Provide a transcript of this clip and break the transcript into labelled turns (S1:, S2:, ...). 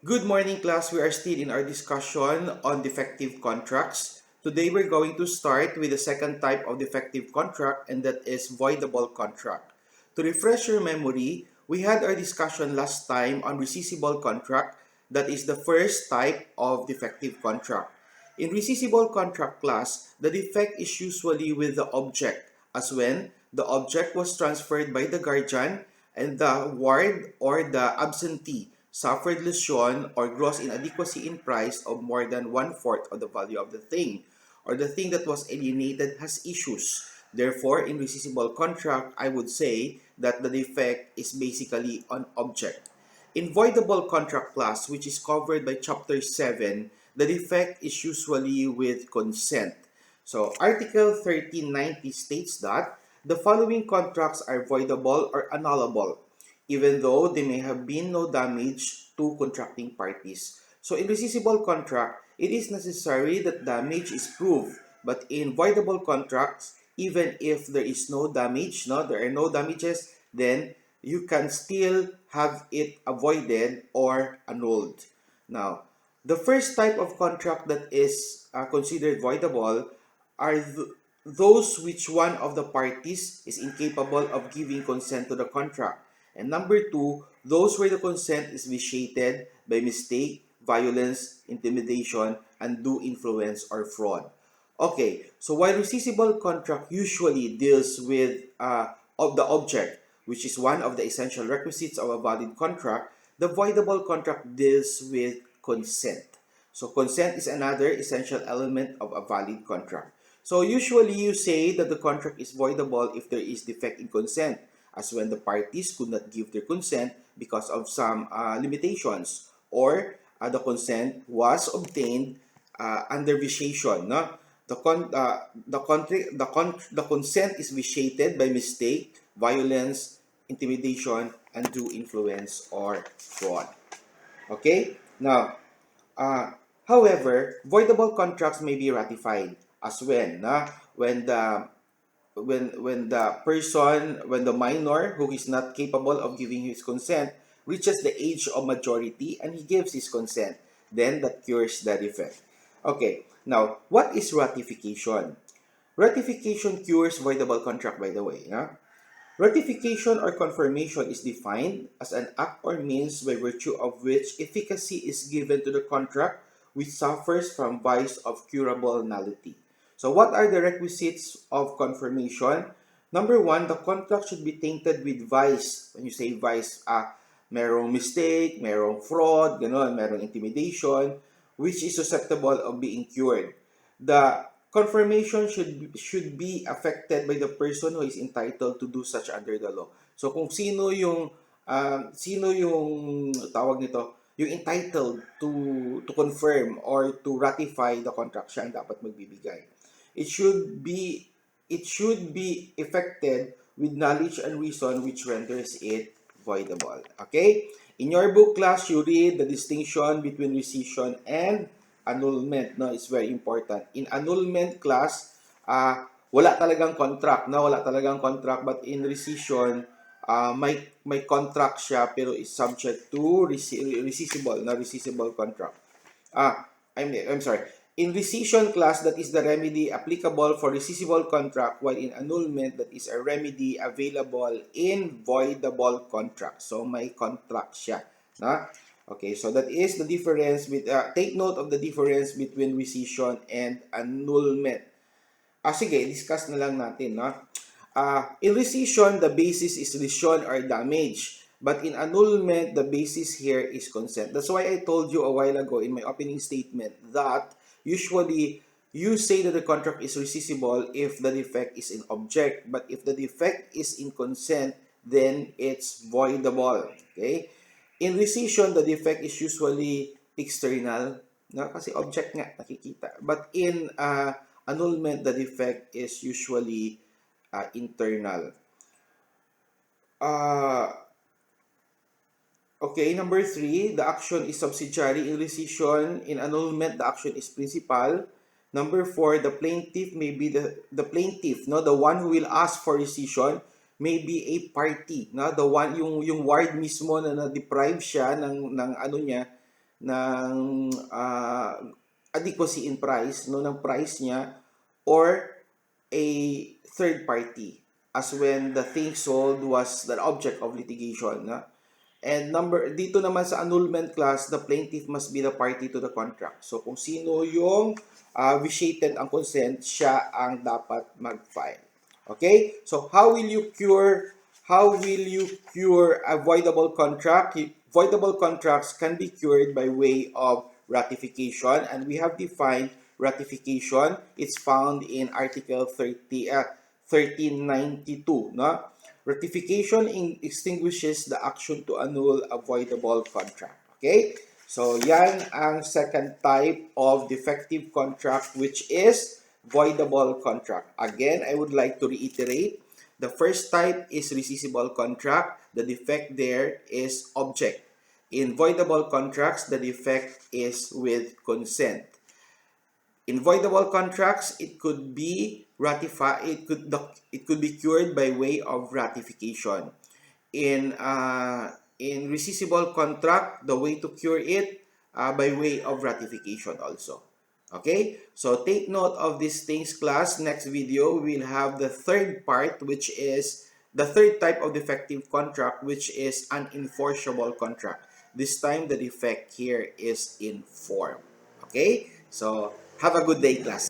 S1: Good morning, class. We are still in our discussion on defective contracts. Today, we're going to start with the second type of defective contract, and that is voidable contract. To refresh your memory, we had our discussion last time on rescissible contract. That is the first type of defective contract. In rescissible contract class, the defect is usually with the object, as when the object was transferred by the guardian and the ward or the absentee suffered lesion or gross inadequacy in price of more than one-fourth of the value of the thing, or the thing that was alienated has issues. Therefore, in rescissible contract, I would say that the defect is basically an object. In voidable contract class, which is covered by Chapter 7, the defect is usually with consent. So, Article 1390 states that the following contracts are voidable or annullable, even though there may have been no damage to contracting parties. So, in rescissible contract, it is necessary that damage is proved, but in voidable contracts, even if there is no damage, there are no damages, then you can still have it avoided or annulled. Now, the first type of contract that is considered voidable are those which one of the parties is incapable of giving consent to the contract. And number two, those where the consent is vitiated by mistake, violence, intimidation, undue influence, or fraud. Okay, so while rescissible contract usually deals with of the object, which is one of the essential requisites of a valid contract, the voidable contract deals with consent. So consent is another essential element of a valid contract. So usually you say that the contract is voidable if there is defect in consent, as when the parties could not give their consent because of some limitations, or the consent was obtained under vitiation. No? The consent is vitiated by mistake, violence, intimidation, undue influence, or fraud. Okay? Now, however, voidable contracts may be ratified as when the minor who is not capable of giving his consent reaches the age of majority and he gives his consent, then that cures the defect. Okay, now what is ratification? Ratification cures voidable contract, by the way. Ratification or confirmation is defined as an act or means by virtue of which efficacy is given to the contract which suffers from vice of curable nullity. So what are the requisites of confirmation? Number one, the contract should be tainted with vice. When you say vice, merong mistake, merong fraud, ganon, merong intimidation, which is susceptible of being cured. The confirmation should be affected by the person who is entitled to do such under the law. So kung sino yung tawag nito, yung entitled to confirm or to ratify the contract, siya ang dapat magbibigay. It should be effected with knowledge and reason which renders it voidable. Okay? In your book class, you read the distinction between rescission and annulment. No, it's very important. In annulment class, wala talagang contract, no? Wala talagang contract, but in rescission, may contract siya pero is subject to rescissible contract. I'm sorry. In rescission class, that is the remedy applicable for rescissible contract, while in annulment, that is a remedy available in voidable contract. So, may contract siya. Na? Okay, so that is the difference. Take note of the difference between rescission and annulment. Sige, discuss na lang natin. No? In rescission, the basis is lesion or damage. But in annulment, the basis here is consent. That's why I told you a while ago in my opening statement that usually you say that the contract is rescissible if the defect is in object. But if the defect is in consent, then it's voidable. Okay? In rescission, the defect is usually external. No? Kasi object nga, nakikita. But in annulment, the defect is usually internal. Okay, number 3, the action is subsidiary. In rescission, in annulment, the action is principal. Number 4, the plaintiff may be the plaintiff, no, the one who will ask for rescission may be a party, no, the one yung ward mismo na na-deprive siya ng ano niya ng adequacy in price, no, ng price niya, or a third party, as when the thing sold was the object of litigation. Na? And dito naman sa annulment clause, the plaintiff must be the party to the contract. So kung sino yung vitiated ang consent, siya ang dapat mag-file. Okay? So how will you cure a voidable contract? Voidable contracts can be cured by way of ratification, and we have defined ratification. It's found in Article 1392, no? Ratification extinguishes the action to annul a voidable contract. Okay? So, yan ang second type of defective contract, which is voidable contract. Again, I would like to reiterate, the first type is rescissible contract. The defect there is object. In voidable contracts, the defect is with consent. In voidable contracts, it could be ratified. It could be cured by way of ratification. In rescissible contract, the way to cure it by way of ratification also. Okay, so take note of these things, class. Next video, we will have the third part, which is the third type of defective contract, which is an enforceable contract. This time, the defect here is in form. Okay, so have a good day, class.